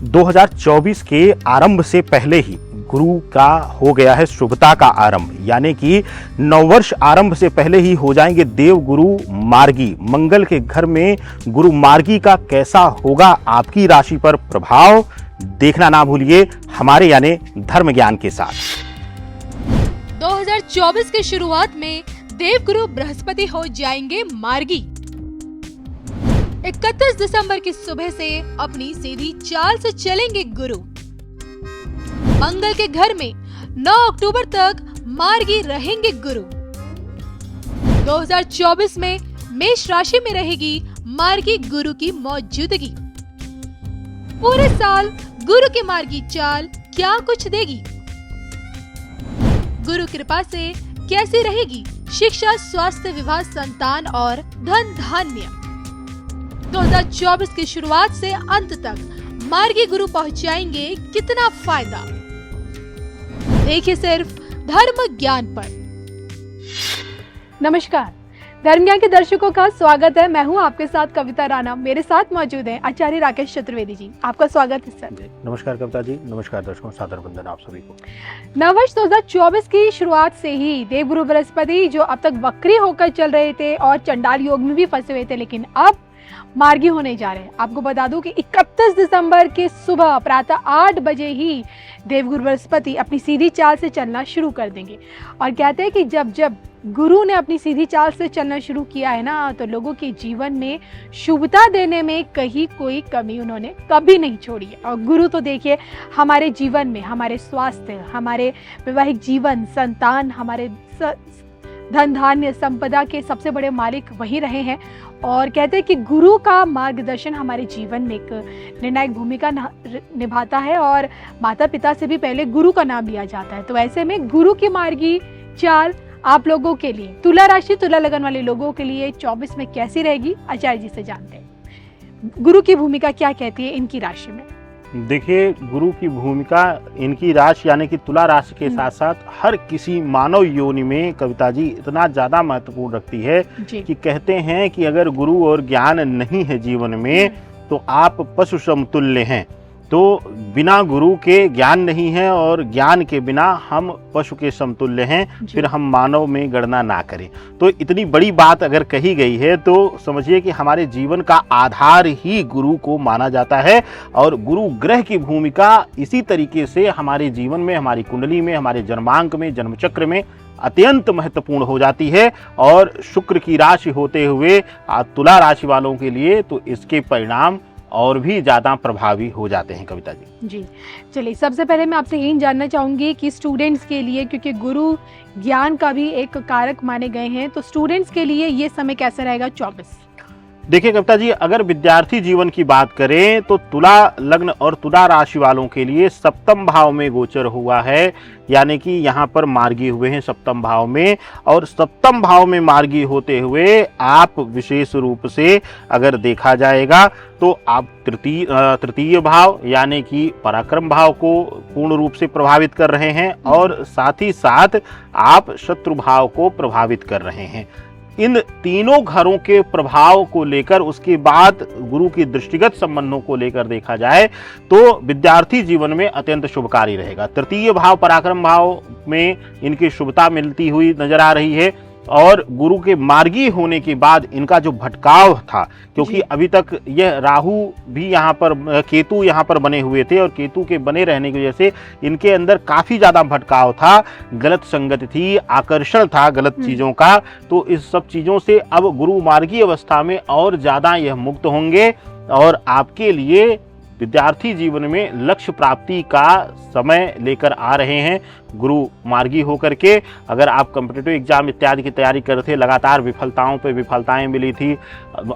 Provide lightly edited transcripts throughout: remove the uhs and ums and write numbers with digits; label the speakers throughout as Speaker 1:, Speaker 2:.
Speaker 1: 2024 के आरंभ से पहले ही गुरु का हो गया है शुभता का आरंभ, यानी कि नववर्ष आरंभ से पहले ही हो जाएंगे देव गुरु मार्गी। मंगल के घर में गुरु मार्गी का कैसा होगा आपकी राशि पर प्रभाव, देखना ना भूलिए हमारे यानी धर्म ज्ञान के साथ।
Speaker 2: 2024 की शुरुआत में देव गुरु बृहस्पति हो जाएंगे मार्गी। 31 दिसंबर की सुबह से अपनी सीधी चाल से चलेंगे गुरु। मंगल के घर में 9 अक्टूबर तक मार्गी रहेंगे गुरु। 2024 में मेष राशि में रहेगी मार्गी गुरु की मौजूदगी। पूरे साल गुरु की मार्गी चाल क्या कुछ देगी? गुरु कृपा से कैसी रहेगी शिक्षा, स्वास्थ्य, विवाह, संतान और धन धान्य? 2024 की शुरुआत से अंत तक मार्गी गुरु पहुंचाएंगे कितना फायदा? देखिए सिर्फ धर्म ज्ञान पर।
Speaker 3: नमस्कार, धर्म ज्ञान के दर्शकों का स्वागत है। मैं हूं आपके साथ कविता राणा। मेरे साथ मौजूद हैं आचार्य राकेश चतुर्वेदी जी। आपका स्वागत है सर।
Speaker 1: नमस्कार कविता जी, नमस्कार दर्शकों, सादर वंदन आप सभी को।
Speaker 3: नववर्ष 2024 की शुरुआत से ही देवगुरु बृहस्पति जो अब तक वक्री होकर चल रहे थे और चंडाल योग में भी फंसे हुए थे, लेकिन अब मार्गी होने जा रहे हैं। आपको बता दूं कि 31 दिसंबर के सुबह प्रातः 8 बजे ही देवगुरु बृहस्पति अपनी सीधी चाल से चलना शुरू कर देंगे। और कहते हैं कि जब जब गुरु ने अपनी सीधी चाल से चलना शुरू किया है ना, तो लोगों के जीवन में शुभता देने में कहीं कोई कमी उन्होंने कभी नहीं छोड़ी है। और गुरु तो देखिए हमारे जीवन में, हमारे स्वास्थ्य, हमारे वैवाहिक जीवन, संतान, हमारे धन धान्य संपदा के सबसे बड़े मालिक वही रहे हैं। और कहते हैं कि गुरु का मार्गदर्शन हमारे जीवन में एक निर्णायक भूमिका निभाता है और माता पिता से भी पहले गुरु का नाम लिया जाता है। तो ऐसे में गुरु की मार्गी चाल आप लोगों के लिए, तुला राशि तुला लगन वाले लोगों के लिए 24 में कैसी रहेगी, आचार्य जी से जानते हैं। गुरु की भूमिका क्या कहती है इनकी राशि में?
Speaker 1: देखिए, गुरु की भूमिका इनकी राशि यानी कि तुला राशि के साथ साथ हर किसी मानव योनि में कविता जी इतना ज्यादा महत्वपूर्ण रखती है कि कहते हैं कि अगर गुरु और ज्ञान नहीं है जीवन में तो आप पशु समतुल्य हैं। तो बिना गुरु के ज्ञान नहीं है और ज्ञान के बिना हम पशु के समतुल्य हैं, फिर हम मानव में गणना ना करें। तो इतनी बड़ी बात अगर कही गई है तो समझिए कि हमारे जीवन का आधार ही गुरु को माना जाता है। और गुरु ग्रह की भूमिका इसी तरीके से हमारे जीवन में, हमारी कुंडली में, हमारे जन्मांक में, जन्मचक्र में अत्यंत महत्वपूर्ण हो जाती है। और शुक्र की राशि होते हुए तुला राशि वालों के लिए तो इसके परिणाम और भी ज्यादा प्रभावी हो जाते हैं कविता जी।
Speaker 3: चलिए, सबसे पहले मैं आपसे यही जानना चाहूंगी कि स्टूडेंट्स के लिए, क्योंकि गुरु ज्ञान का भी एक कारक माने गए हैं, तो स्टूडेंट्स के लिए ये समय कैसा रहेगा 24?
Speaker 1: देखिए कविता जी, अगर विद्यार्थी जीवन की बात करें तो तुला लग्न और तुला राशि वालों के लिए सप्तम भाव में गोचर हुआ है, यानी कि यहाँ पर मार्गी हुए हैं सप्तम भाव में। और सप्तम भाव में मार्गी होते हुए आप विशेष रूप से अगर देखा जाएगा तो आप तृतीय भाव यानी कि पराक्रम भाव को पूर्ण रूप से प्रभावित कर रहे हैं और साथ ही साथ आप शत्रु भाव को प्रभावित कर रहे हैं। इन तीनों घरों के प्रभाव को लेकर उसके बाद गुरु की दृष्टिगत संबंधों को लेकर देखा जाए तो विद्यार्थी जीवन में अत्यंत शुभकारी रहेगा। तृतीय भाव पराक्रम भाव में इनकी शुभता मिलती हुई नजर आ रही है। और गुरु के मार्गी होने के बाद इनका जो भटकाव था, क्योंकि अभी तक यह राहु भी यहाँ पर, केतु यहाँ पर बने हुए थे और केतु के बने रहने की वजह से इनके अंदर काफी ज्यादा भटकाव था, गलत संगति थी, आकर्षण था गलत चीजों का। तो इस सब चीजों से अब गुरु मार्गी अवस्था में और ज्यादा यह मुक्त होंगे और आपके लिए विद्यार्थी जीवन में लक्ष्य प्राप्ति का समय लेकर आ रहे हैं गुरु मार्गी होकर के। अगर आप कॉम्पिटिटिव एग्जाम इत्यादि की तैयारी कर रहे थे, लगातार विफलताओं पे विफलताएं मिली थी,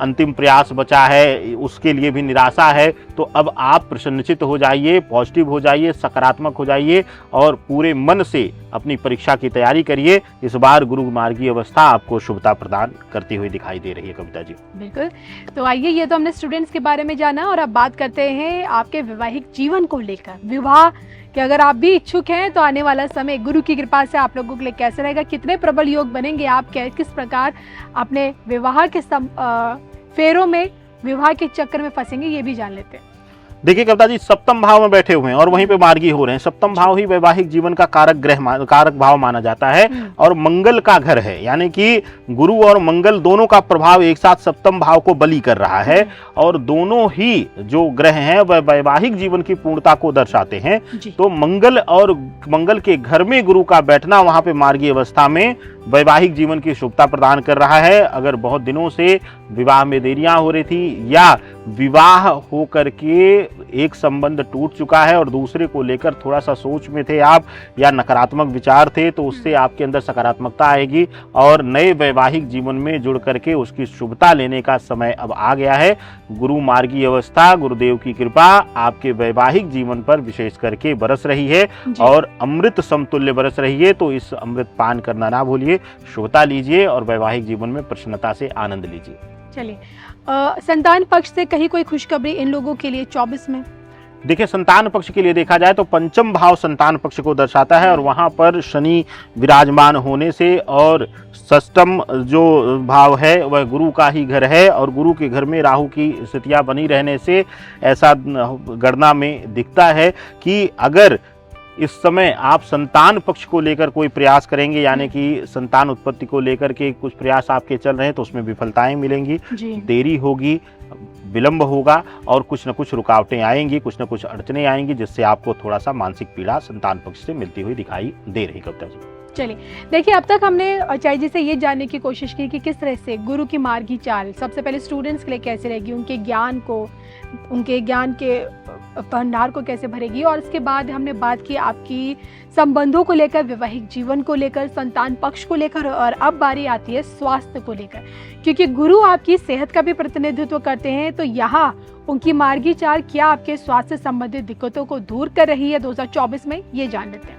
Speaker 1: अंतिम प्रयास बचा है, उसके लिए भी निराशा है, तो अब आप प्रसन्नचित्त हो जाइए, पॉजिटिव हो जाइए, सकारात्मक हो जाइए और पूरे मन से अपनी परीक्षा की तैयारी करिए। इस बार गुरु मार्गी अवस्था आपको शुभता प्रदान करती हुई दिखाई दे रही है कविता जी।
Speaker 3: बिल्कुल। तो आइए, ये तो हमने स्टूडेंट्स के बारे में जाना और अब बात करते हैं आपके वैवाहिक जीवन को लेकर। विवाह कि अगर आप भी इच्छुक हैं तो आने वाला समय गुरु की कृपा से आप लोगों के लिए कैसे रहेगा, कितने प्रबल योग बनेंगे, आप किस प्रकार अपने विवाह के फेरों में, विवाह के चक्कर में फंसेंगे, ये भी जान लेते हैं।
Speaker 1: देखिए कविता जी, सप्तम भाव में बैठे हुए हैं और वहीं पे मार्गी हो रहे हैं। सप्तम भाव ही वैवाहिक जीवन का कारक भाव माना जाता है और मंगल का घर है, यानी कि गुरु और मंगल दोनों का प्रभाव एक साथ सप्तम भाव को बली कर रहा है और दोनों ही जो ग्रह हैं वह वैवाहिक जीवन की पूर्णता को दर्शाते हैं। तो मंगल के घर में गुरु का बैठना वहां पे मार्गी अवस्था में वैवाहिक जीवन की शुभता प्रदान कर रहा है। अगर बहुत दिनों से विवाह में देरियां हो रही थी या विवाह हो करके एक संबंध टूट चुका है और दूसरे को लेकर थोड़ा सा सोच में थे आप या नकारात्मक विचार थे, तो उससे आपके अंदर सकारात्मकता आएगी और नए वैवाहिक जीवन में जुड़ करके उसकी शुभता लेने का समय अब आ गया है। गुरु मार्गी अवस्था, गुरुदेव की कृपा आपके वैवाहिक जीवन पर विशेष करके बरस रही है और अमृत समतुल्य बरस रही है। तो इस अमृत पान करना ना भूलिए, शुभता लीजिए और वैवाहिक जीवन में प्रसन्नता से आनंद लीजिए।
Speaker 3: चलिए, संतान पक्ष से कहीं कोई खुशखबरी इन लोगों के लिए 24 में?
Speaker 1: देखिए, संतान पक्ष के लिए देखा जाए तो पंचम भाव संतान पक्ष को दर्शाता है और वहां पर शनि विराजमान होने से और षष्ठम जो भाव है वह गुरु का ही घर है और गुरु के घर में राहु की स्थितियां बनी रहने से ऐसा गणना में दिखता है कि अगर इस समय आप संतान पक्ष को लेकर कोई प्रयास करेंगे, यानी कि संतान उत्पत्ति को लेकर के कुछ प्रयास आपके चल रहे हैं, तो उसमें विफलताएं मिलेंगी, देरी होगी, विलंब होगा और कुछ न कुछ रुकावटें आएंगी, कुछ न कुछ अड़चने आएंगी, जिससे आपको थोड़ा सा मानसिक पीड़ा संतान पक्ष से मिलती हुई दिखाई दे रही कविता जी।
Speaker 3: चलिए, देखिए, अब तक हमने आचार्य जी से ये जानने की कोशिश की कि किस तरह से गुरु की मार्गी चाल सबसे पहले स्टूडेंट्स के लिए कैसे रहेगी, उनके ज्ञान के भंडार को कैसे भरेगी, और इसके बाद हमने बात की आपकी संबंधों को लेकर, वैवाहिक जीवन को लेकर, संतान पक्ष को लेकर, और अब बारी आती है स्वास्थ्य को लेकर, क्योंकि गुरु आपकी सेहत का भी प्रतिनिधित्व करते हैं। तो यहाँ उनकी मार्गी चाल क्या आपके स्वास्थ्य संबंधित दिक्कतों को दूर कर रही है 2024 में, ये जान लेते हैं।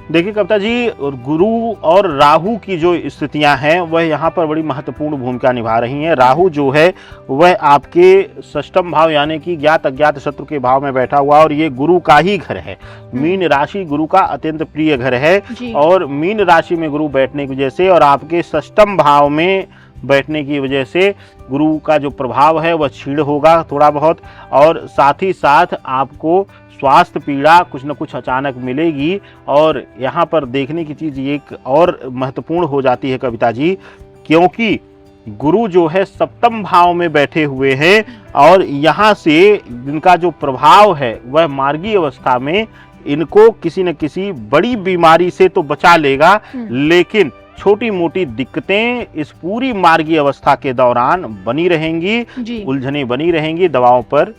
Speaker 1: देखिए कविता जी, गुरु और राहु की जो स्थितियां हैं वह यहाँ पर बड़ी महत्वपूर्ण भूमिका निभा रही हैं। राहु जो है वह आपके षष्ठम भाव यानी कि ज्ञात अज्ञात शत्रु के भाव में बैठा हुआ और ये गुरु का ही घर है। मीन राशि गुरु का अत्यंत प्रिय घर है और मीन राशि में गुरु बैठने की वजह से और आपके षष्ठम भाव में बैठने की वजह से गुरु का जो प्रभाव है वह क्षीण होगा थोड़ा बहुत, और साथ ही साथ आपको स्वास्थ्य पीड़ा कुछ न कुछ अचानक मिलेगी। और यहाँ पर देखने की चीज़ एक और महत्वपूर्ण हो जाती है कविता जी, क्योंकि गुरु जो है सप्तम भाव में बैठे हुए हैं और यहाँ से इनका जो प्रभाव है वह मार्गी अवस्था में इनको किसी न किसी बड़ी बीमारी से तो बचा लेगा, लेकिन छोटी मोटी दिक्कतें इस पूरी मार्गी अवस्था के दौरान बनी रहेंगी, उलझने बनी रहेंगी, दवाओं पर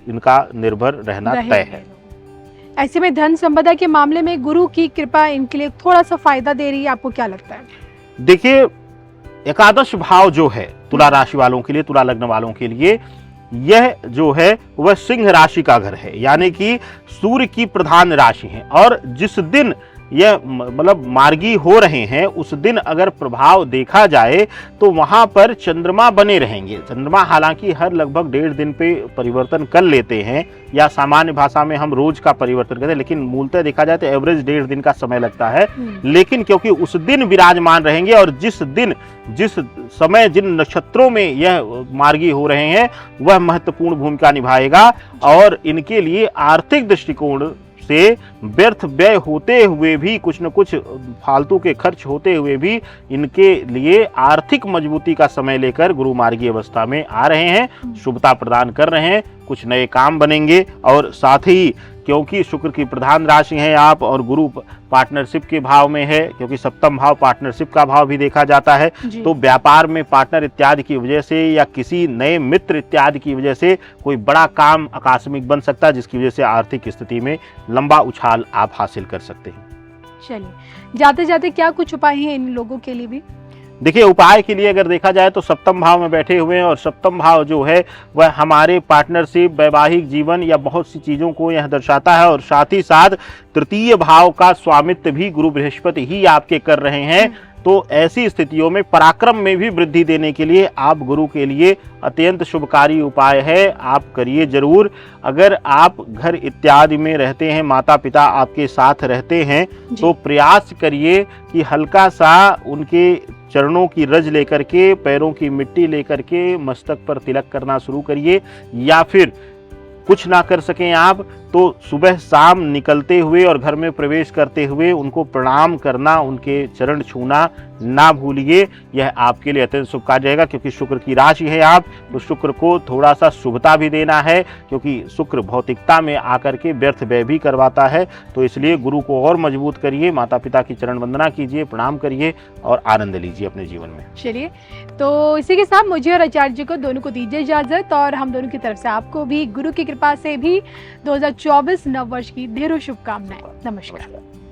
Speaker 1: इनका निर्भर रहना तय है।
Speaker 3: ऐसे में धन संपदा के मामले में गुरु की कृपा इनके लिए थोड़ा सा फायदा दे रही है, आपको क्या लगता है?
Speaker 1: देखिए, एकादश भाव जो है तुला राशि वालों के लिए, तुला लग्न वालों के लिए, यह जो है वह सिंह राशि का घर है, यानी कि सूर्य की प्रधान राशि है। और जिस दिन यह मतलब मार्गी हो रहे हैं उस दिन अगर प्रभाव देखा जाए तो वहां पर चंद्रमा बने रहेंगे। चंद्रमा हालांकि हर लगभग 1.5 दिन पे परिवर्तन कर लेते हैं या सामान्य भाषा में हम रोज का परिवर्तन करते हैं, लेकिन मूलतः देखा जाए तो एवरेज 1.5 दिन का समय लगता है। लेकिन क्योंकि उस दिन विराजमान रहेंगे और जिस समय जिन नक्षत्रों में यह मार्गी हो रहे हैं वह महत्वपूर्ण भूमिका निभाएगा और इनके लिए आर्थिक दृष्टिकोण से व्यर्थ व्यय होते हुए भी, कुछ न कुछ फालतू के खर्च होते हुए भी इनके लिए आर्थिक मजबूती का समय लेकर गुरु मार्गी अवस्था में आ रहे हैं, शुभता प्रदान कर रहे हैं, कुछ नए काम बनेंगे। और साथ ही क्योंकि शुक्र की प्रधान राशि हैं आप और गुरु पार्टनरशिप के भाव में है, क्योंकि सप्तम भाव पार्टनरशिप का भाव भी देखा जाता है, तो व्यापार में पार्टनर इत्यादि की वजह से या किसी नए मित्र इत्यादि की वजह से कोई बड़ा काम आकस्मिक बन सकता है, जिसकी वजह से आर्थिक स्थिति में लंबा उछाल आप हासिल कर सकते हैं।
Speaker 3: चलिए, जाते जाते क्या कुछ उपाय हैं इन लोगों के लिए भी?
Speaker 1: देखिए, उपाय के लिए अगर देखा जाए तो सप्तम भाव में बैठे हुए हैं और सप्तम भाव जो है वह हमारे पार्टनरशिप, वैवाहिक जीवन या बहुत सी चीज़ों को यह दर्शाता है। और साथ ही साथ तृतीय भाव का स्वामित्व भी गुरु बृहस्पति ही आपके कर रहे हैं। तो ऐसी स्थितियों में पराक्रम में भी वृद्धि देने के लिए आप गुरु के लिए अत्यंत शुभकारी उपाय है, आप करिए जरूर। अगर आप घर इत्यादि में रहते हैं, माता पिता आपके साथ रहते हैं, तो प्रयास करिए कि हल्का सा उनके चरणों की रज लेकर के, पैरों की मिट्टी लेकर के मस्तक पर तिलक करना शुरू करिए, या फिर कुछ ना कर सकें आप, तो सुबह शाम निकलते हुए और घर में प्रवेश करते हुए उनको प्रणाम करना, उनके चरण छूना ना भूलिए। यह आपके लिए अत्यंत शुभ कार्य रहेगा, क्योंकि शुक्र की राशि है आप, तो शुक्र को थोड़ा सा शुभता भी देना है, क्योंकि शुक्र भौतिकता में आकर के व्यर्थ व्यय भी करवाता है। तो इसलिए गुरु को और मजबूत करिए, माता पिता की चरण वंदना कीजिए, प्रणाम करिए और आनंद लीजिए अपने जीवन में।
Speaker 3: चलिए, तो इसी के साथ मुझे और आचार्य जी को दोनों को दीजिए इजाजत, और हम दोनों की तरफ से आपको भी गुरु की कृपा से भी 2024 नव वर्ष की ढेरों शुभकामनाएं। नमस्कार।